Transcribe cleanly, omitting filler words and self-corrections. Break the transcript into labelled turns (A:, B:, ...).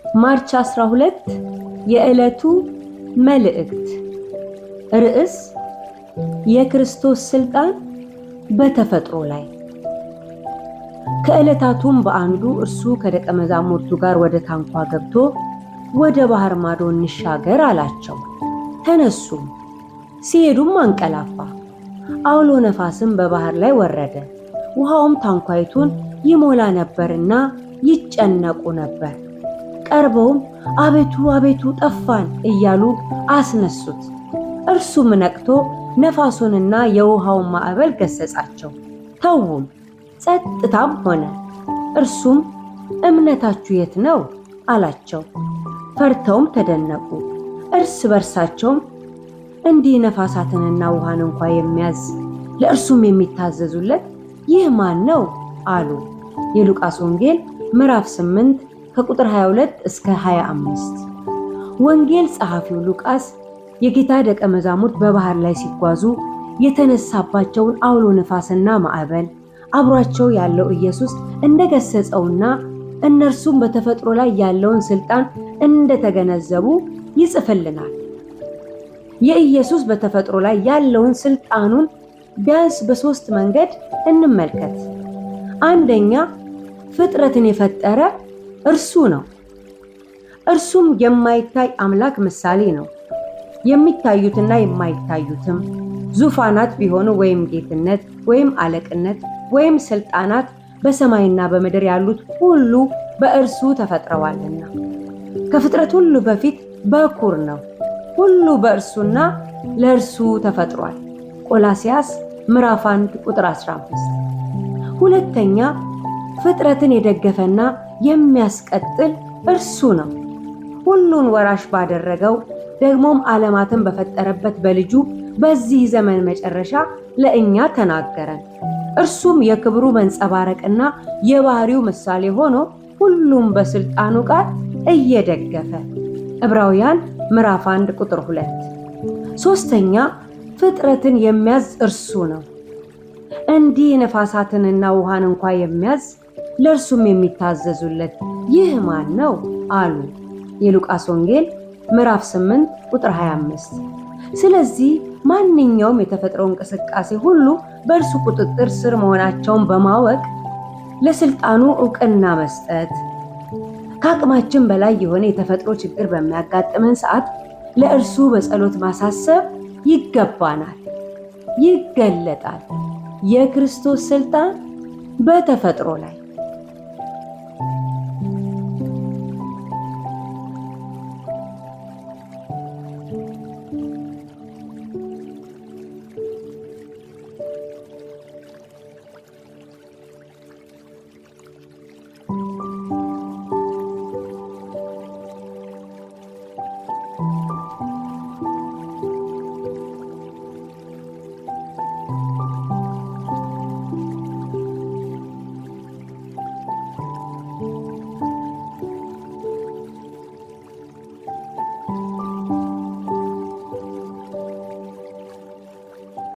A: ማርች 12 የዕለቱ መልእክት ርዕስ የክርስቶስ ስልጣን በተፈጥሮ ላይ። ከዕለታቱም በአንዱ እርሱ ከደቀ መዛሙርቱ ጋር ወደ ታንኳ ገብቶ ወደ ባህር ማዶ እንሻገር አላቸው። ተነሱም፣ ሲሄዱም አንቀላፋ። አውሎ ነፋስም በባህር ላይ ወረደ፣ ውሃውም ታንኳይቱን ይሞላ ነበርና ይጨነቁ ነበር። ቀርበውም አቤቱ አቤቱ ጠፋን እያሉ አስነሱት። እርሱም ነቅቶ ነፋሱንና የውሃውን ማዕበል ገሰጻቸው፣ ተዉም፣ ጸጥታም ሆነ። እርሱም እምነታችሁ የት ነው አላቸው። ፈርተውም ተደነቁ። እርስ በርሳቸውም እንዲህ ነፋሳትንና ውሃን እንኳ የሚያዝ ለእርሱም የሚታዘዙለት ይህ ማን ነው አሉ። የሉቃስ ወንጌል ምዕራፍ 8 ከቁጥር 22 እስከ 25። ወንጌል ጸሐፊው ሉቃስ የጌታ ደቀ መዛሙርት በባህር ላይ ሲጓዙ የተነሳባቸውን አውሎ ነፋስና ማዕበል አብሯቸው ያለው ኢየሱስ እንደገሰጸውና እነርሱም በተፈጥሮ ላይ ያለውን ስልጣን እንደተገነዘቡ ይጽፍልናል። የኢየሱስ በተፈጥሮ ላይ ያለውን ስልጣኑን ቢያንስ በሶስት መንገድ እንመልከት። አንደኛ፣ ፍጥረትን የፈጠረ እርሱ ነው። እርሱም የማይታይ አምላክ ምሳሌ ነው። የሚታዩትና የማይታዩትም ዙፋናት ቢሆኑ ወይም ጌትነት ወይም አለቅነት ወይም ስልጣናት በሰማይና በምድር ያሉት ሁሉ በእርሱ ተፈጥረዋልና ከፍጥረት ሁሉ በፊት በኩር ነው። ሁሉ በእርሱና ለእርሱ ተፈጥሯል። ቆላስይስ ምዕራፍ 1 ቁጥር 15። ሁለተኛ፣ ፍጥረትን የደገፈና የሚያስቀጥል እርሱ ነው። ሁሉን ወራሽ ባደረገው ደግሞም ዓለማትን በፈጠረበት በልጁ በዚህ ዘመን መጨረሻ ለእኛ ተናገረን። እርሱም የክብሩ መንጸባረቅና የባህሪው ምሳሌ ሆኖ ሁሉም በስልጣኑ ቃል እየደገፈ ዕብራውያን ምዕራፍ 1 ቁጥር 2። ሶስተኛ፣ ፍጥረትን የሚያዝ እርሱ ነው። እንዲህ ነፋሳትንና ውሃን እንኳ የሚያዝ ለእርሱም የሚታዘዙለት ይህ ማን ነው አሉ። የሉቃስ ወንጌል ምዕራፍ 8 ቁጥር 25። ስለዚህ ማንኛውም የተፈጥሮ እንቅስቃሴ ሁሉ በእርሱ ቁጥጥር ስር መሆናቸውን በማወቅ ለስልጣኑ ዕውቅና መስጠት፣ ከአቅማችን በላይ የሆነ የተፈጥሮ ችግር በሚያጋጥመን ሰዓት ለእርሱ በጸሎት ማሳሰብ ይገባናል። ይገለጣል የክርስቶስ ስልጣን በተፈጥሮ ላይ።